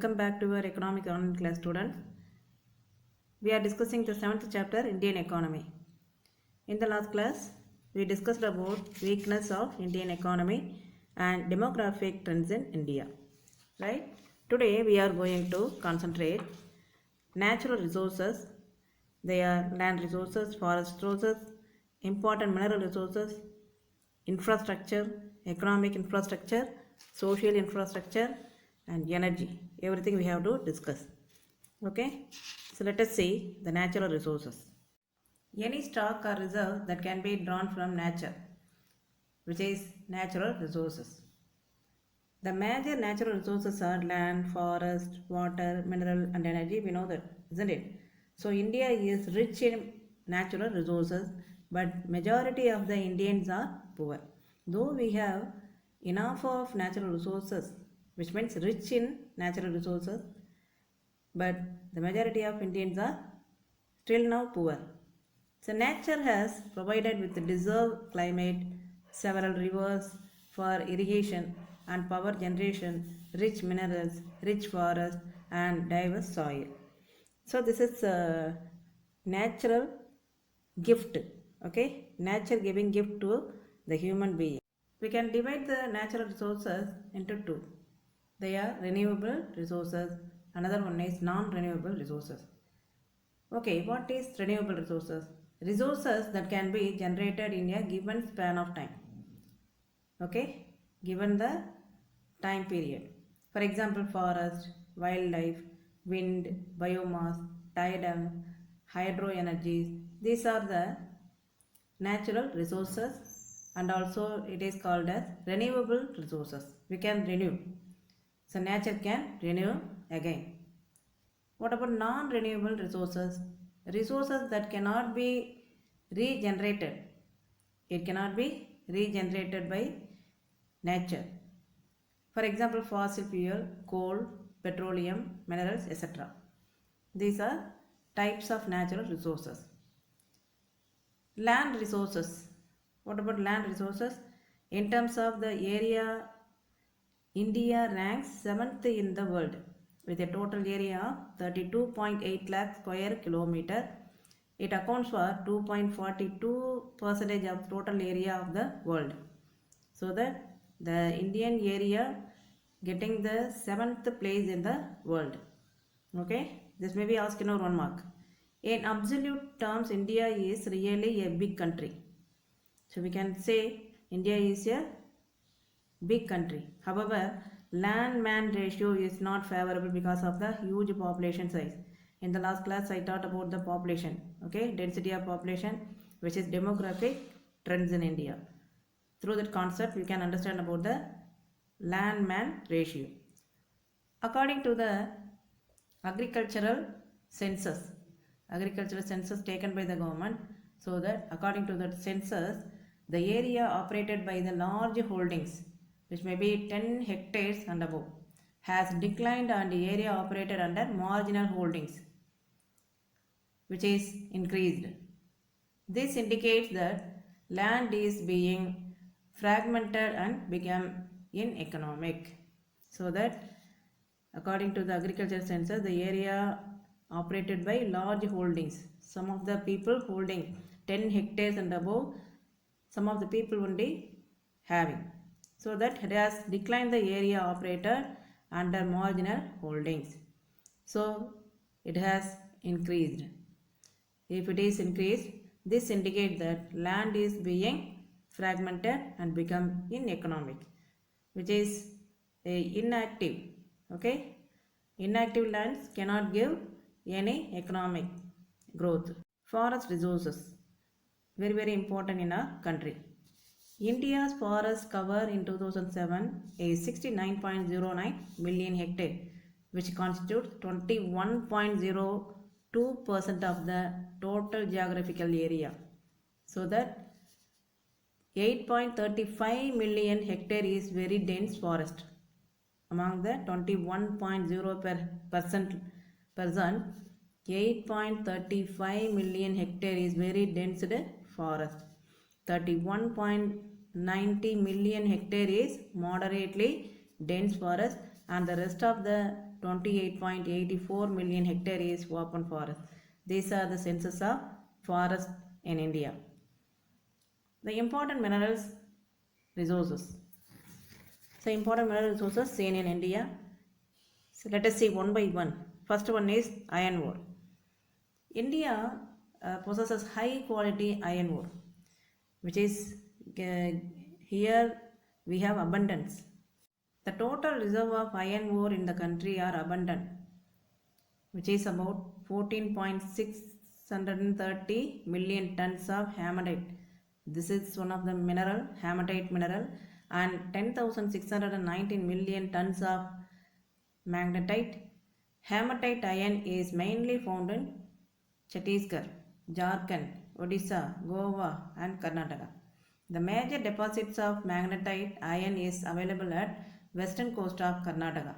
Welcome back to our economic online class, students. We are discussing the 7th chapter, Indian economy. In the last class, we discussed about weakness of Indian economy and demographic trends in India. Right? Today we are going to concentrate natural resources. They are land resources, forest resources, important mineral resources, infrastructure, economic infrastructure, social infrastructure, and energy. Everything we have to discuss. Okay, so let us see the natural resources. Any stock or reserve that can be drawn from nature, which is natural resources. The major natural resources are land, forest, water, mineral, and energy. We know that, isn't it? So India is rich in natural resources, but majority of the Indians are poor. Though we have enough of natural resources, which means rich in natural resources, but the majority of Indians are still now poor. So nature has provided with the deserved climate, several rivers for irrigation and power generation, rich minerals, rich forest, and diverse soil. So this is a natural gift. Okay, nature giving gift to the human being. We can divide the natural resources into two. They are renewable resources. Another one is non-renewable resources. Okay, what is renewable resources? Resources that can be generated in a given span of time. Okay, given the time period. For example, forest, wildlife, wind, biomass, tidal, hydro energies. These are the natural resources, and also it is called as renewable resources. We can renew. So nature can renew again. What about non-renewable resources? Resources that cannot be regenerated. It cannot be regenerated by nature. For example, fossil fuel, coal, petroleum, minerals, etc. These are types of natural resources. Land resources. What about land resources? In terms of the area, India ranks 7th in the world with a total area of 32.8 lakh square kilometer. It accounts for 2.42% of total area of the world. So that the Indian area getting the 7th place in the world. Okay, this may be asked in our 1 mark. In absolute terms, India is really a big country. So we can say India is a big country. However, land-man ratio is not favorable because of the huge population size. In the last class, I taught about the population, okay, density of population, which is demographic trends in India. Through that concept, we can understand about the land-man ratio. According to the agricultural census taken by the government, so that according to that census, the area operated by the large holdings, which may be 10 hectares and above, has declined, and the area operated under marginal holdings, which is increased. This indicates that land is being fragmented and become ineconomic. So that according to the agriculture census, the area operated by large holdings, some of the people holding 10 hectares and above, some of the people only having. So that it has declined the area operated under marginal holdings. So it has increased. If it is increased, this indicates that land is being fragmented and become ineconomic, which is inactive. Okay, inactive lands cannot give any economic growth. Forest resources, very important in our country. India's forest cover in 2007 is 69.09 million hectare, which constitutes 21.02% of the total geographical area. So that 8.35 million hectare is very dense forest. Among the 21.0%, 8.35 million hectare is very dense forest. 31.90 million hectare is moderately dense forest, and the rest of the 28.84 million hectare is open forest. These are the census of forest in India. The important minerals resources. So important mineral resources seen in India. So let us see one by one. First one is iron ore. India possesses high quality iron ore, which is here we have abundance. The total reserve of iron ore in the country are abundant, which is about 14.630 million tons of hematite. This is one of the mineral, hematite mineral, and 10,619 million tons of magnetite. Hematite iron is mainly found in Chhattisgarh, Jharkhand, Odisha, Goa and Karnataka. The major deposits of magnetite iron is available at western coast of Karnataka.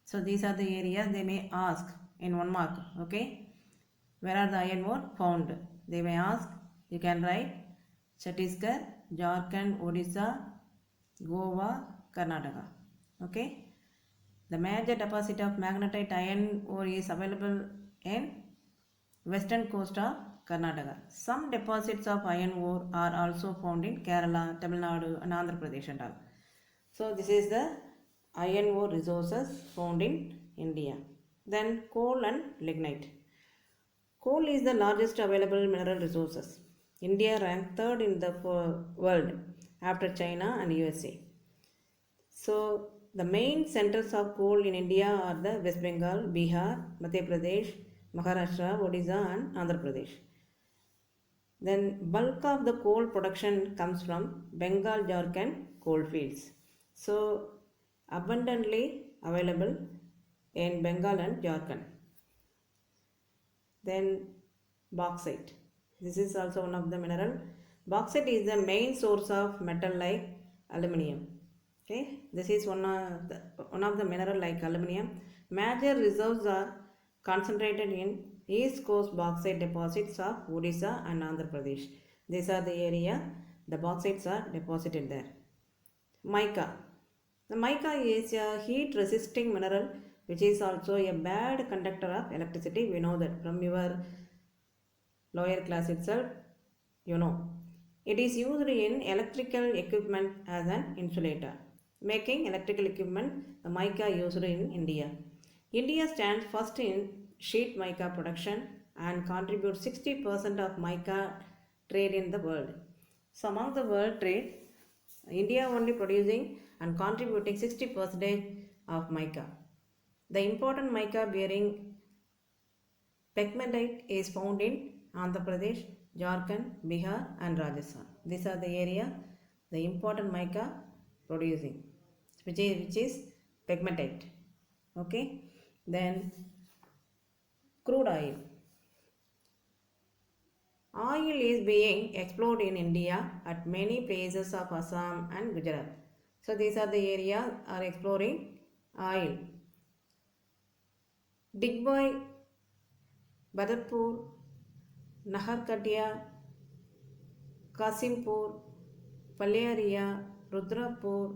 So these are the areas they may ask in 1 mark. Okay, where are the iron ore found? They may ask. You can write Chhattisgarh, Jharkhand, Odisha, Goa, Karnataka. Okay. The major deposit of magnetite iron ore is available in western coast of Karnataka. Some deposits of iron ore are also found in Kerala, Tamil Nadu and Andhra Pradesh and all. So this is the iron ore resources found in India. Then coal and lignite. Coal is the largest available mineral resources. India ranked third in the world after China and USA. So the main centers of coal in India are the West Bengal, Bihar, Madhya Pradesh, Maharashtra, Odisha and Andhra Pradesh. Then bulk of the coal production comes from Bengal, Jharkhand coal fields. So abundantly available in Bengal and Jharkhand. Then bauxite. This is also one of the mineral. Bauxite is the main source of metal like aluminium. Okay, this is one of the mineral like aluminium. Major reserves are concentrated in east coast bauxite deposits of Odisha and Andhra Pradesh. These are the area the bauxites are deposited there. Mica. The mica is a heat resisting mineral which is also a bad conductor of electricity. We know that from your lower class itself, you know. It is used in electrical equipment as an insulator. Making electrical equipment, the mica used in India. India stands first in sheet mica production and contributes 60% of mica trade in the world. So among the world trade, India only producing and contributing 60% of mica. The important mica bearing pegmatite is found in Andhra Pradesh, Jharkhand, Bihar and Rajasthan. These are the area the important mica producing, which is pegmatite. Okay. Then crude oil. Oil is being explored in India at many places of Assam and Gujarat. So these are the areas are exploring oil. Digboy, Badarpur, Naharkatia, Kasimpur, Palaria, Rudrapur,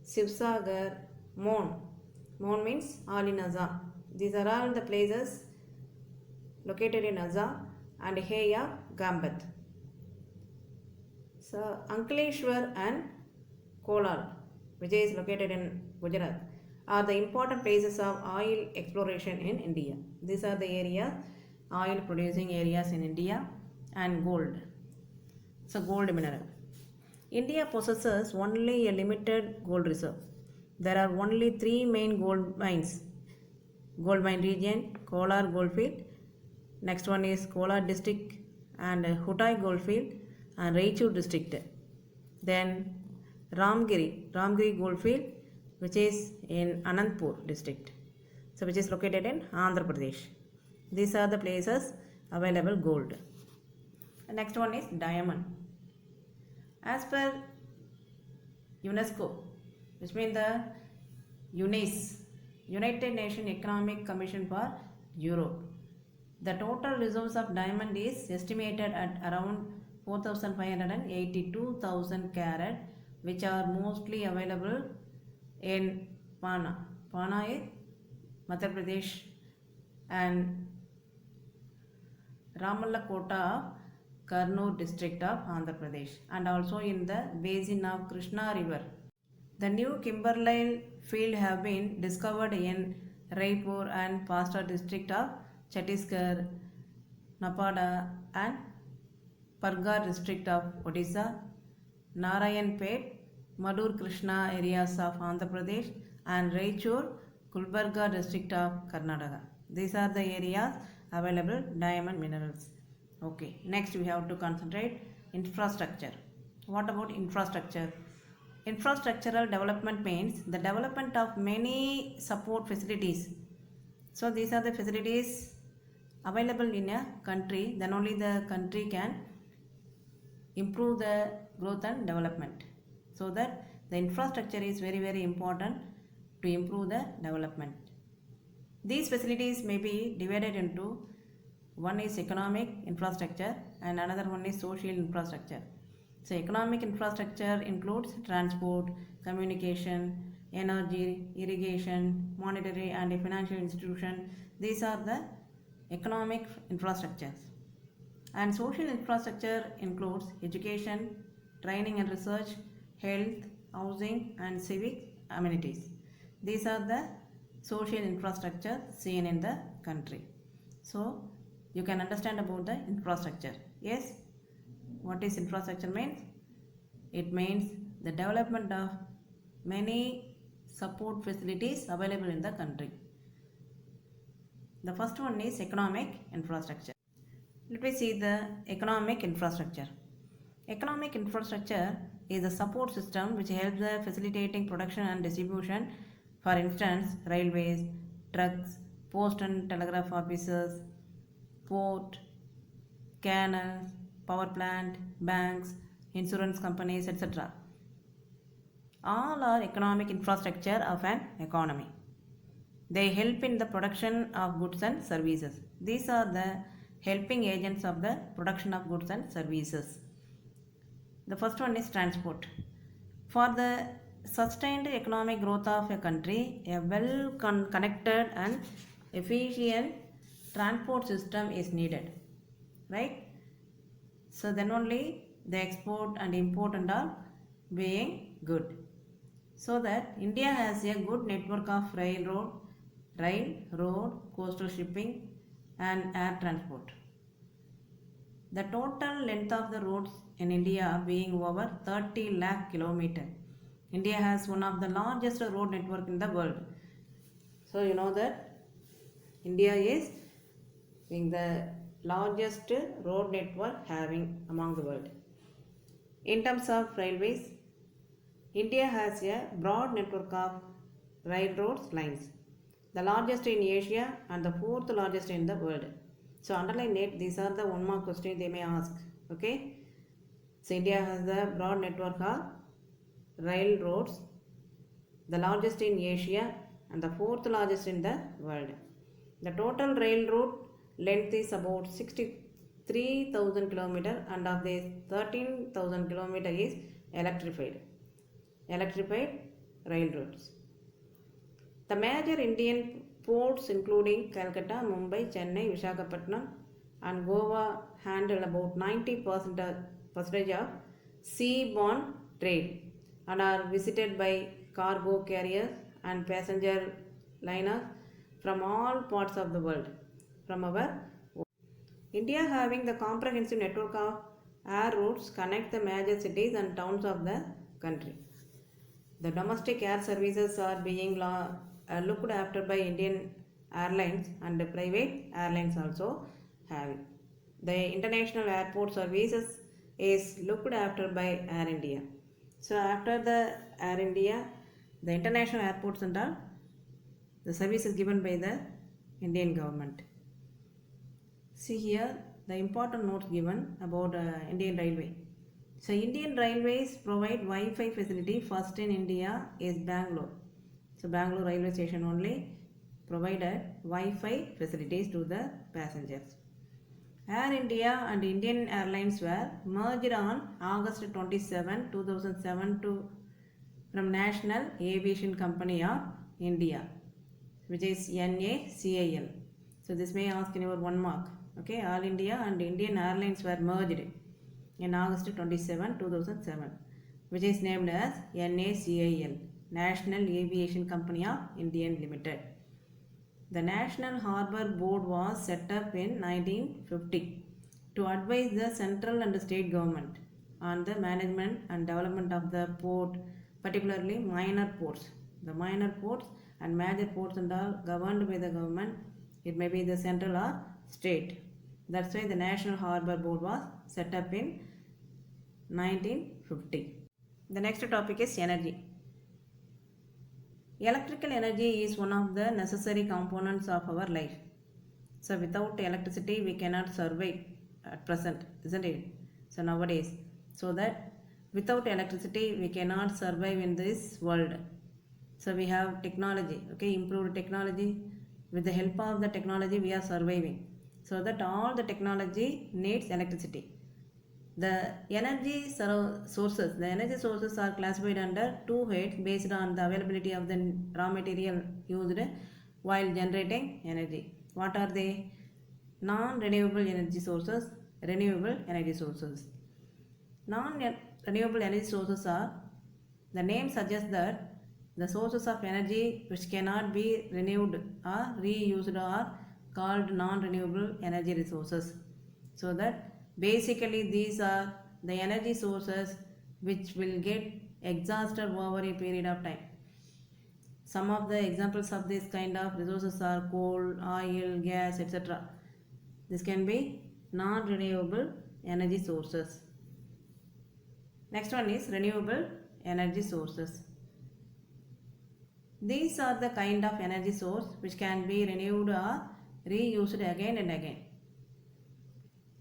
Sivsagar, Mon. Mon means all in Assam. These are all the places located in Assam and Heya, Gambat. So Ankleshwar and Kolal, which is located in Gujarat, are the important places of oil exploration in India. These are the areas, oil producing areas in India. And gold. So gold mineral. India possesses only a limited gold reserve. There are only 3 main gold mines. Gold mine region, Kolar goldfield. Next one is Kolar district and Hutai goldfield and Raichur district. Then Ramgiri goldfield, which is in Anandpur district. So which is located in Andhra Pradesh. These are the places available gold. The next one is diamond. As per UNESCO, which means the UNES, United Nations Economic Commission for Europe, the total reserves of diamond is estimated at around 4,582,000 carat, which are mostly available in Pana. Pana is Madhya Pradesh, and Ramallakota, Kurnool district of Andhra Pradesh, and also in the basin of Krishna River. The new Kimberlite field have been discovered in Raipur and Pastor district of Chhattisgarh, Napada and Pargar district of Odisha, Narayanpet, Madur Krishna areas of Andhra Pradesh, and Raichur, Gulbarga district of Karnataka. These are the areas available diamond minerals. Okay, next we have to concentrate infrastructure. What about infrastructure? Infrastructural development means the development of many support facilities. So these are the facilities available in a country, then only the country can improve the growth and development. So that the infrastructure is very important to improve the development. These facilities may be divided into, one is economic infrastructure and another one is social infrastructure. So economic infrastructure includes transport, communication, energy, irrigation, monetary and financial institution. These are the economic infrastructures. And social infrastructure includes education, training and research, health, housing and civic amenities. These are the social infrastructure seen in the country. So you can understand about the infrastructure. Yes, what is infrastructure means? It means the development of many support facilities available in the country. The first one is economic infrastructure. Let me see the economic infrastructure. Economic infrastructure is a support system which helps the facilitating production and distribution. For instance, railways, trucks, post and telegraph offices, port, canals, power plant, banks, insurance companies, etc. All are economic infrastructure of an economy. They help in the production of goods and services. These are the helping agents of the production of goods and services. The first one is transport. For the sustained economic growth of a country, a well connected and efficient transport system is needed, right? So then only the export and import and all being good. So that India has a good network of rail, road, coastal shipping and air transport. The total length of the roads in India being over 30 lakh kilometers. India has one of the largest road network in the world. So you know that India is being the largest road network having among the world. In terms of railways, India has a broad network of railroads lines, the largest in Asia and the fourth largest in the world. So underline it, these are the one mark question they may ask. Okay. So India has the broad network of railroads, the largest in Asia and the fourth largest in the world. The total railroad length is about 63,000 kilometers, and of this 13,000 kilometers is electrified railroads. The major Indian ports including Calcutta, Mumbai, Chennai, Visakhapatnam and Goa handle about 90% of seaborne trade and are visited by cargo carriers and passenger liners from all parts of the world. From our India having the comprehensive network of air routes connect the major cities and towns of the country. The domestic air services are being looked after by Indian Airlines and private airlines also having. The international airport services is looked after by Air India. So after the Air India, the international airports and all, the service is given by the Indian government. See here the important notes given about Indian Railway. So Indian Railways provide Wi-Fi facility. First in India is Bangalore. So Bangalore railway station only provided Wi-Fi facilities to the passengers. Air India and Indian Airlines were merged on August 27, 2007 from National Aviation Company of India, which is NACIL. So this may ask in your 1 mark. Okay, All India and Indian Airlines were merged in August 27, 2007, which is named as NACIL, National Aviation Company of India Limited. The National Harbour Board was set up in 1950 to advise the central and state government on the management and development of the port, particularly minor ports. The minor ports and major ports and all governed by the government. It may be the central or state. That's why the National Harbour Board was set up in 1950. The next topic is energy. Electrical energy is one of the necessary components of our life. So without electricity we cannot survive at present, isn't it? So nowadays, so that without electricity we cannot survive in this world. So we have technology, okay, improved technology. With the help of the technology we are surviving. So that all the technology needs electricity. The energy sources are classified under two heads based on the availability of the raw material used while generating energy. What are they? Non-renewable energy sources, renewable energy sources. Non-renewable energy sources are, the name suggests that the sources of energy which cannot be renewed or reused are called non-renewable energy resources. So that basically these are the energy sources which will get exhausted over a period of time. Some of the examples of this kind of resources are coal, oil, gas, etc. This can be non-renewable energy sources. Next one is renewable energy sources. These are the kind of energy source which can be renewed or reused again and again,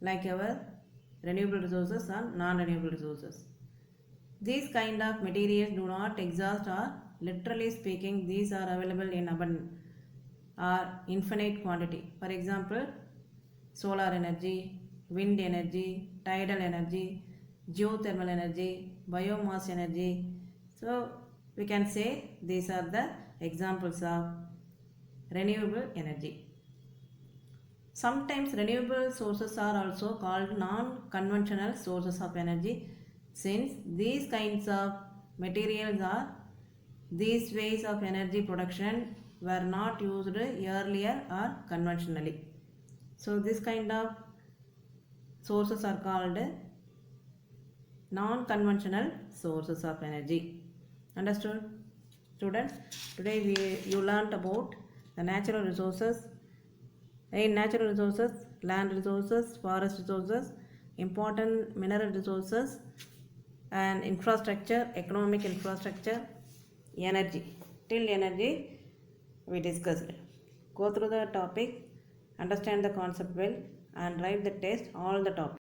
like our renewable resources and non-renewable resources. These kind of materials do not exhaust, or literally speaking these are available in abundant or infinite quantity. For example, solar energy, wind energy, tidal energy, geothermal energy, biomass energy. So we can say these are the examples of renewable energy. Sometimes renewable sources are also called non-conventional sources of energy, since these kinds of materials or these ways of energy production were not used earlier or conventionally. So this kind of sources are called non-conventional sources of energy. Understood? Students, today you learnt about the natural resources. In natural resources, land resources, forest resources, important mineral resources, and infrastructure, economic infrastructure, energy. Till energy we discussed. Go through the topic, understand the concept well, and write the test all the topics.